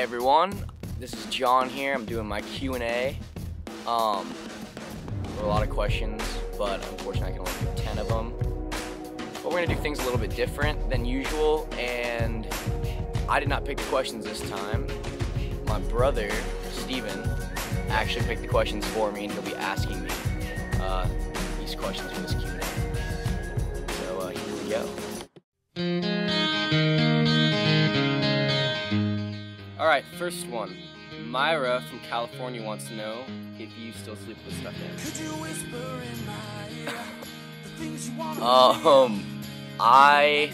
Hey everyone, this is John here. I'm doing my Q&A. There were a lot of questions, but unfortunately I can only do 10 of them. But we're going to do things a little bit different than usual, and I did not pick the questions this time. My brother, Steven, actually picked the questions for me, and he'll be asking me these questions in this Q&A. So here we go. Alright, first one. Myra from California wants to know if you still sleep with stuffed animals. I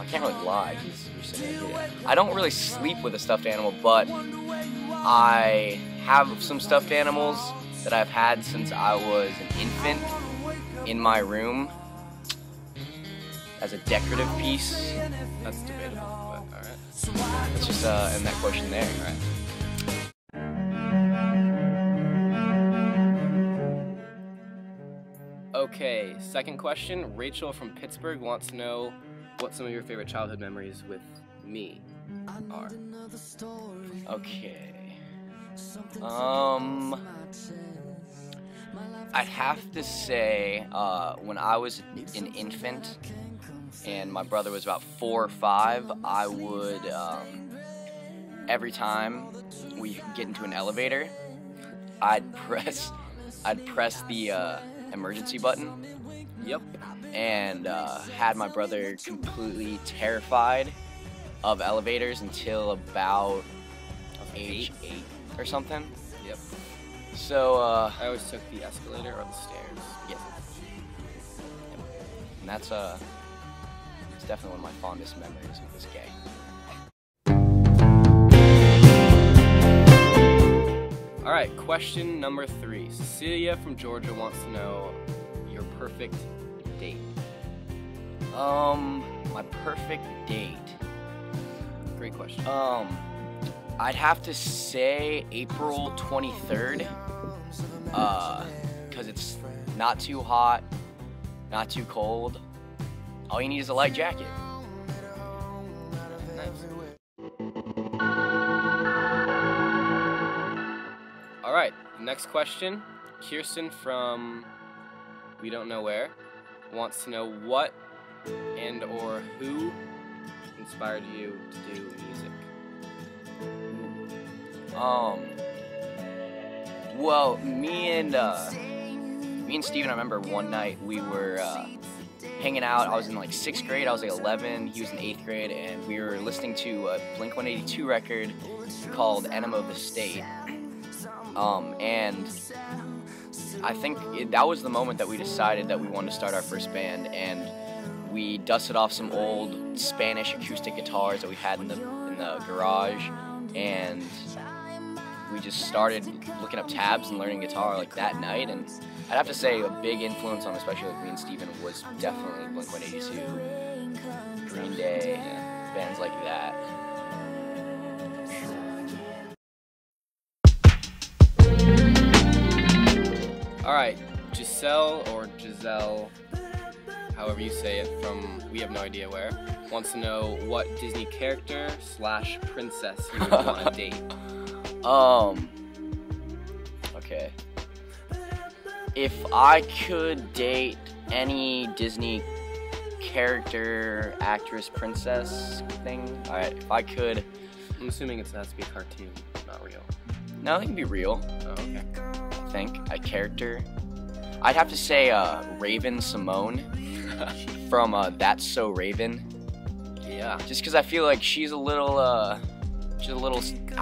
can't really lie. You're sitting here. I don't really sleep with a stuffed animal, but I have some stuffed animals that I've had since I was an infant in my room as a decorative piece. That's debatable, but alright. Let's just end that question there. Alright. Okay, second question. Rachel from Pittsburgh wants to know what some of your favorite childhood memories with me are. Okay. I'd have to say when I was an infant and my brother was about 4 or 5, I would every time we get into an elevator, I'd press the emergency button. Yep. And had my brother completely terrified of elevators until about age 8 or something. Yep. So I always took the escalator or the stairs. Yep. And that's it's definitely one of my fondest memories with this game. Alright, question number 3. Cecilia from Georgia wants to know your perfect date. My perfect date. Great question. I'd have to say April 23rd. Because it's not too hot, not too cold. All you need is a light jacket. Nice. Alright, next question. Kirsten from we don't know where wants to know what and or who inspired you to do music. Well, me and Steven, I remember one night we were hanging out. I was in like 6th grade, I was like 11, he was in 8th grade, and we were listening to a Blink-182 record called Enema of the State. And I think that was the moment that we decided that we wanted to start our first band, and we dusted off some old Spanish acoustic guitars that we had in the garage, and we just started looking up tabs and learning guitar like that night. And I'd have to say a big influence on especially like me and Steven was definitely Blink-182, Green Day, bands like that. Alright, Giselle, however you say it, from we have no idea where, wants to know what Disney character / princess you would want to date. Okay. If I could date any Disney character, actress, princess thing, alright, if I could... I'm assuming it has to be a cartoon, not real. No, it can be real. Oh, okay. I think. A character. I'd have to say Raven Simone from That's So Raven. Yeah. Just because I feel like she's a little out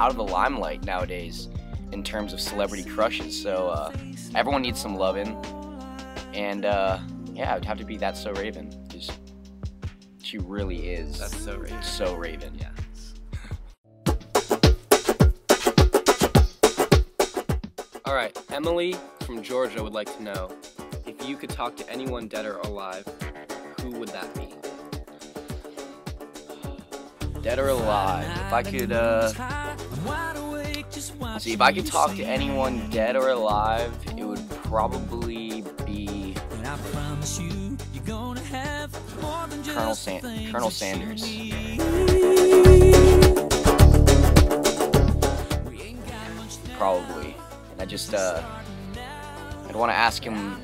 of the limelight nowadays in terms of celebrity crushes. So everyone needs some loving, and yeah, it'd have to be That's So Raven, because she really is. That's so Raven. So Raven. Yeah. All right, Emily from Georgia would like to know if you could talk to anyone dead or alive, who would that be? Dead or alive? If I could, see, if I could talk to anyone dead or alive, it would probably be Colonel Sanders. probably. And I'd want to ask him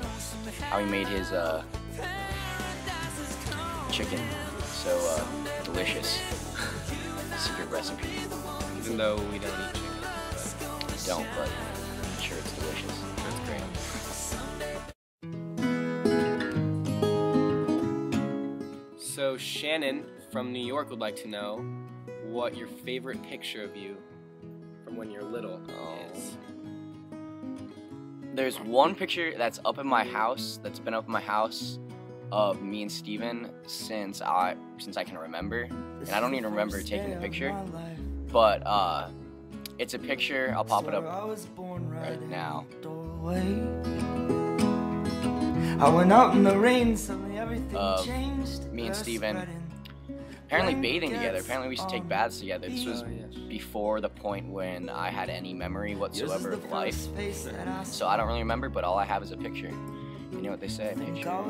how he made his chicken so delicious. Secret recipe. Even though we don't eat chicken. We don't, but I'm sure it's delicious. That's great. So Shannon from New York would like to know what your favorite picture of you from when you're little is. There's one picture that's up in my house, that's been up in my house, of me and Steven since I can remember. And I don't even remember taking the picture. But it's a picture, I'll pop it up right now. I went out in the rain, suddenly everything changed. Me and Steven apparently bathing together. Apparently we used to take baths together. This was before the point when I had any memory whatsoever of life. So I don't really remember, but all I have is a picture. You know what they say, pictures are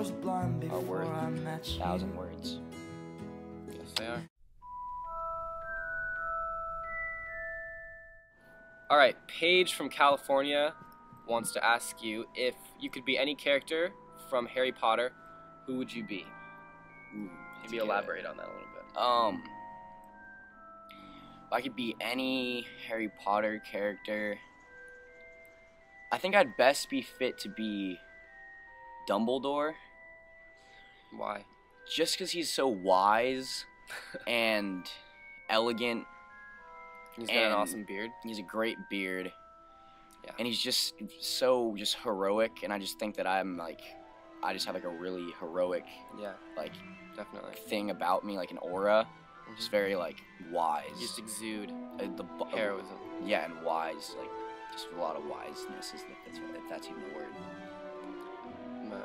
worth 1,000 words. Yes, they are. Alright, Paige from California wants to ask you, if you could be any character from Harry Potter, who would you be? Maybe elaborate on that a little bit. If I could be any Harry Potter character, I think I'd best be fit to be Dumbledore. Why? Just because he's so wise and elegant. He's got an awesome beard. He's a great beard. Yeah. And he's just so heroic, and I just think that I just have like a really heroic Definitely. thing about me, like an aura. Just very like wise. You just exude heroism. Yeah, and wise, like just a lot of wiseness, if that's even a word. No.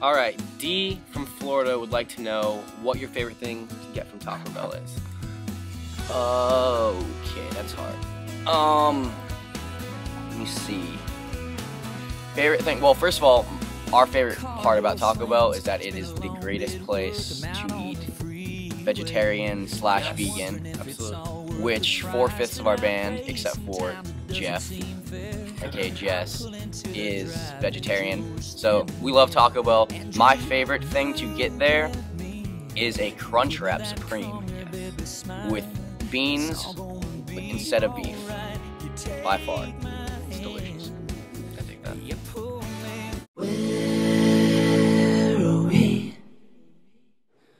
Alright, D from Florida would like to know what your favorite thing to get from Taco Bell is. Okay, that's hard. Let me see. Favorite thing? Well, first of all, our favorite part about Taco Bell is that it is the greatest place to eat vegetarian/vegan. Absolutely. Which 4/5 of our band, except for Jeff, aka Jess, is vegetarian. So we love Taco Bell. My favorite thing to get there is a Crunchwrap Supreme with beans instead of beef. By far, it's delicious. I think that.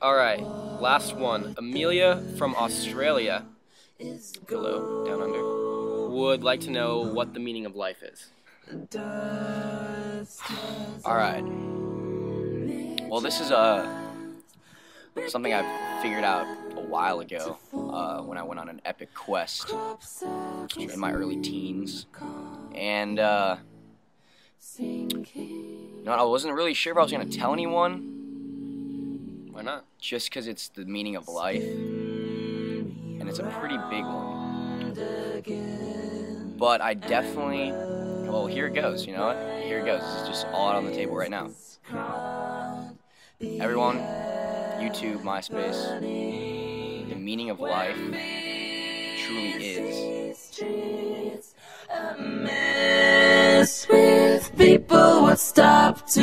Alright, last one. Amelia from Australia, hello, down under, would like to know what the meaning of life is. Alright. Well, this is something I figured out a while ago when I went on an epic quest in my early teens. And, I wasn't really sure if I was going to tell anyone. Why not? Just because it's the meaning of life. And it's a pretty big one. But I definitely... Well, here it goes, you know what? Here it goes. It's just all out on the table right now. Everyone, YouTube, MySpace, the meaning of life truly is... Mess with people, what stop to